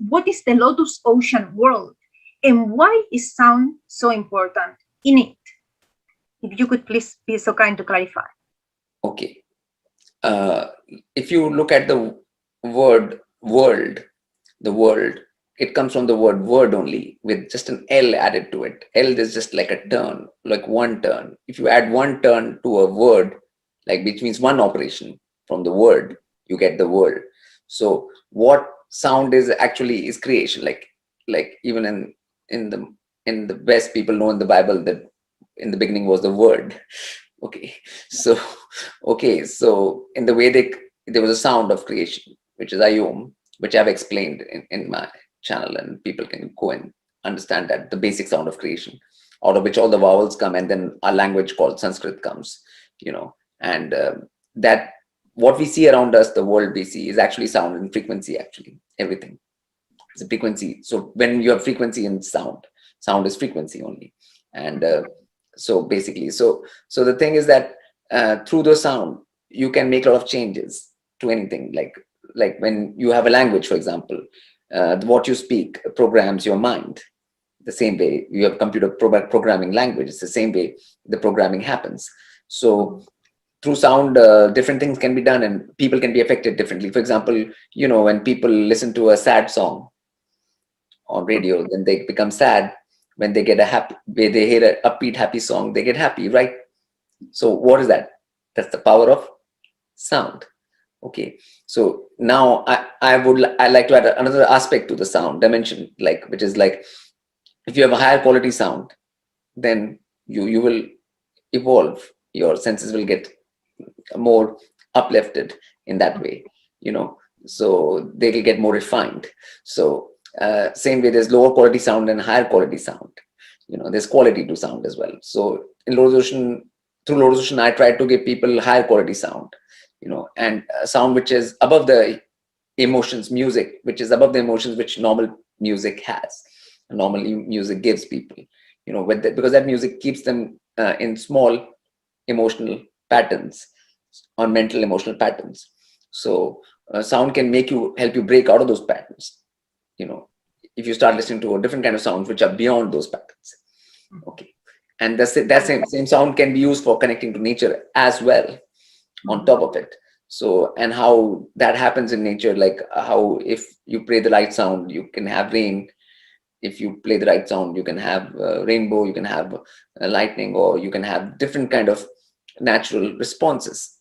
what is the Lotus Ocean world and why is sound so important in it? If you could please be so kind to clarify. Okay. If you look at the word world, the world, it comes from the word only with just an L added to it. L is just like a turn, like one turn. If you add one turn to a word, like which means one operation from the word, you get the world. So what sound is actually is creation. Like even in the best people know in the Bible that in the beginning was the word. Okay. So so in the Vedic there was a sound of creation, which is ayom, which I've explained in my channel, and people can go and understand that the basic sound of creation, out of which all the vowels come, and then a language called Sanskrit comes, and that what we see around us, the world we see, is actually sound and frequency. Actually, everything is a frequency. So when you have frequency in sound is frequency only, and so basically, so the thing is that through the sound you can make a lot of changes to anything, like when you have a language, for example, what you speak programs your mind. The same way you have computer programming language, it's the same way the programming happens. So through sound, different things can be done and people can be affected differently. For example, when people listen to a sad song on radio, then they become sad. When they get when they hear an upbeat happy song, they get happy, right? So what is that? That's the power of sound. Okay, so now I like to add another aspect to the sound dimension, which is like, if you have a higher quality sound, then you will evolve. Your senses will get more uplifted in that way, so they will get more refined. So same way, there's lower quality sound and higher quality sound. There's quality to sound as well. So in through Lotus Ocean, I try to give people higher quality sound, and sound which is above the emotions, music which is above the emotions which normal music has, normally music gives people, because that music keeps them in small emotional patterns, on mental emotional patterns. So sound can help you break out of those patterns, if you start listening to a different kind of sounds which are beyond those patterns. Okay, and that same sound can be used for connecting to nature as well, on top of it. So, and how that happens in nature, like how if you play the right sound, you can have rain. If you play the right sound, you can have rainbow, you can have lightning, or you can have different kind of natural responses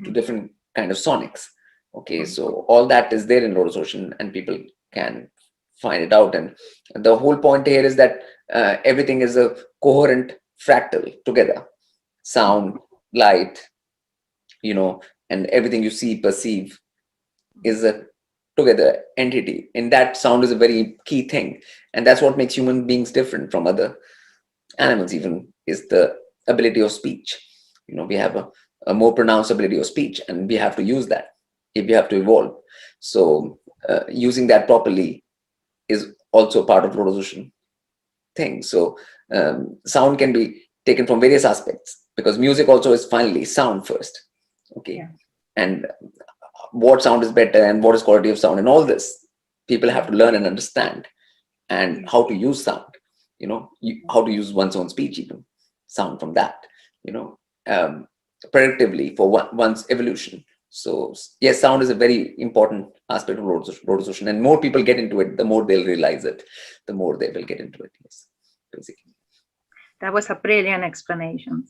to different kind of sonics. Okay, so all that is there in Lotus Ocean, and people can find it out. And the whole point here is that everything is a coherent fractal together. Sound, light, and everything you see, perceive, is a together entity. And that sound is a very key thing. And that's what makes human beings different from other animals even, is the ability of speech. We have a more pronounced ability of speech, and we have to use that if we have to evolve. So using that properly is also part of Lotus Ocean thing. So sound can be taken from various aspects, because music also is finally sound first. Okay, yeah. And what sound is better and what is quality of sound and all this, people have to learn and understand, and how to use sound, how to use one's own speech, even sound from that, predictively for one's evolution. So yes, sound is a very important aspect of Lotus Ocean, and more people get into it, the more they'll realize it, the more they will get into it. Yes, basically. That was a brilliant explanation.